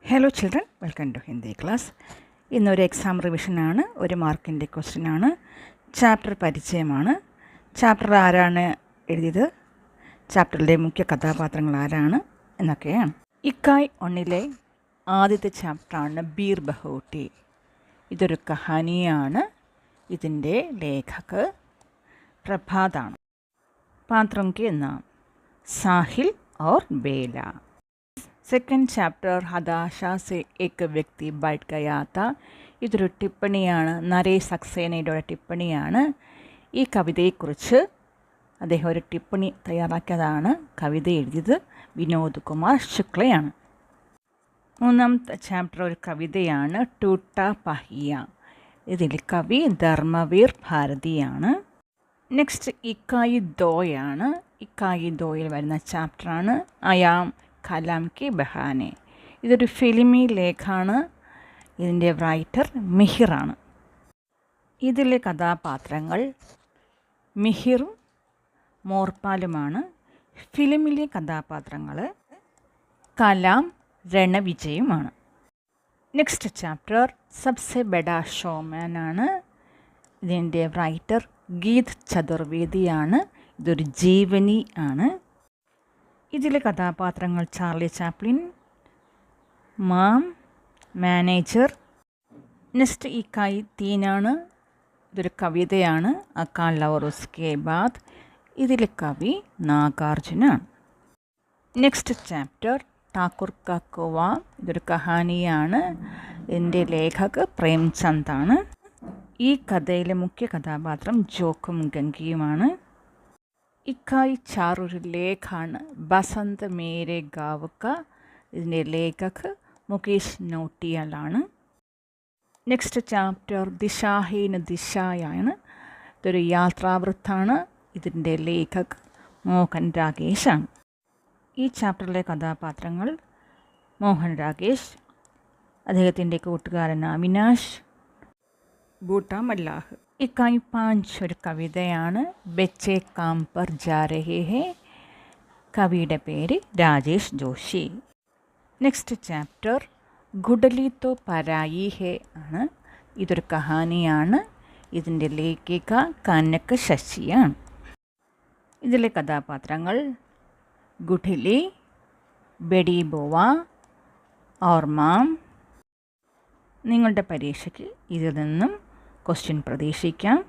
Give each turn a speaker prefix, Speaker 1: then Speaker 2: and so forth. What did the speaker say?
Speaker 1: Hello children, welcome to Hindi class. ഇന്നൊരു exam റിവിഷനാണ്, ഒരു മാർക്കിൻ്റെ ക്വസ്റ്റ്യനാണ്. ചാപ്റ്റർ പരിചയമാണ്. ചാപ്റ്റർ ആരാണ് എഴുതിയത്, ചാപ്റ്ററിലെ മുഖ്യ കഥാപാത്രങ്ങൾ ആരാണ് എന്നൊക്കെയാണ്. ഇക്കായ് ഒന്നിലെ ആദ്യത്തെ ചാപ്റ്ററാണ് ബീർ ബഹൂട്ടി. ഇതൊരു കഹാനിയാണ്. ഇതിൻ്റെ ലേഖക് പ്രഭാതാണ്. പാത്രം കെ നാം സാഹിൽ और बेला. സെക്കൻഡ് ചാപ്റ്റർ ഹതാശ സെ ഏക് വ്യക്തി ബൈഠ് ഗയാ താ. ഇതൊരു ടിപ്പണിയാണ്, നരേഷ് സക്സേനയുടെ ടിപ്പണിയാണ്. ഈ കവിതയെക്കുറിച്ച് അദ്ദേഹം ഒരു ടിപ്പണി തയ്യാറാക്കിയതാണ്. കവിത എഴുതിയത് വിനോദ് കുമാർ ശുക്ലയാണ്. മൂന്നാമത്തെ ചാപ്റ്റർ ഒരു കവിതയാണ്, ടൂട്ട പഹിയ. ഇതിൽ കവി ധർമ്മവീർ ഭാരതിയാണ്. നെക്സ്റ്റ് ഇക്കായി ദോയാണ്. ഇക്കായി ദോയിൽ വരുന്ന ചാപ്റ്ററാണ് അയാം കലാം കി ബഹാനെ. ഇതൊരു ഫിലിമി ലേഖാണ്. ഇതിൻ്റെ റൈറ്റർ മിഹിറാണ്. ഇതിലെ കഥാപാത്രങ്ങൾ മിഹിറും മോർപാലുമാണ്. ഫിലിമിലെ കഥാപാത്രങ്ങൾ കലാം രണവിജയുമാണ്. നെക്സ്റ്റ് ചാപ്റ്റർ സബ്സെ ബഡാ ഷോമാനാണ്. ഇതിൻ്റെ റൈറ്റർ ഗീത് ചതുർവേദിയാണ്. ഇതൊരു ജീവനി ആണ്. ഇതിലെ കഥാപാത്രങ്ങൾ ചാർലി ചാപ്ലിൻ, മാം, മാനേജർ. നെക്സ്റ്റ് ഇക്കായി തീനാണ്. ഇതൊരു കവിതയാണ്, അക്കാൽ ലവർ ഉസ്കെ ബാദ്. ഇതിലെ കവി നാഗാർജുനാണ്. നെക്സ്റ്റ് ചാപ്റ്റർ ഠാക്കൂർ കാ കുവാ. ഇതൊരു കഹാനിയാണ്. ഇതിൻ്റെ ലേഖക് പ്രേംചന്ദാണ്. ഈ കഥയിലെ മുഖ്യ കഥാപാത്രം ജോക്കും ഗംഗിയുമാണ്. ഇക്കായി ചാർ ഒരു ലേഖാണ്, ബസന്ത് മേരെ ഗാവ് കാ. ഇതിൻ്റെ ലേഖക് മുകേഷ് നോട്ടിയാലാണ്. നെക്സ്റ്റ് ചാപ്റ്റർ ദിശാഹീന ദിശായാണ്. ഇതൊരു യാത്രാവൃത്താണ്. ഇതിൻ്റെ ലേഖക് മോഹൻ രാകേഷാണ്. ഈ ചാപ്റ്ററിലെ കഥാപാത്രങ്ങൾ മോഹൻ രാകേഷ്, അദ്ദേഹത്തിൻ്റെ കൂട്ടുകാരൻ അവിനാഷ്, ബൂട്ട മല്ലാഹ്. ഇക്കായി പാഞ്ച് ഒരു കവിതയാണ്, ബെച്ചെ കാം പർ ജാ രഹേ ഹേ. കവിയുടെ പേര് രാജേഷ് ജോഷി. നെക്സ്റ്റ് ചാപ്റ്റർ ഗുഡലി തോ പരായി ഹേ ആണ്. ഇതൊരു കഹാനിയാണ്. ഇതിൻ്റെ ലേഖിക കനക് ശശിയാണ്. ഇതിലെ കഥാപാത്രങ്ങൾ ഗുഡലി, ബെഡി ബോവ, ഓർമാം. നിങ്ങളുടെ പരീക്ഷയ്ക്ക് ഇതിൽ നിന്നും ക്വസ്റ്റ്യൻ പ്രതീക്ഷിക്കാം.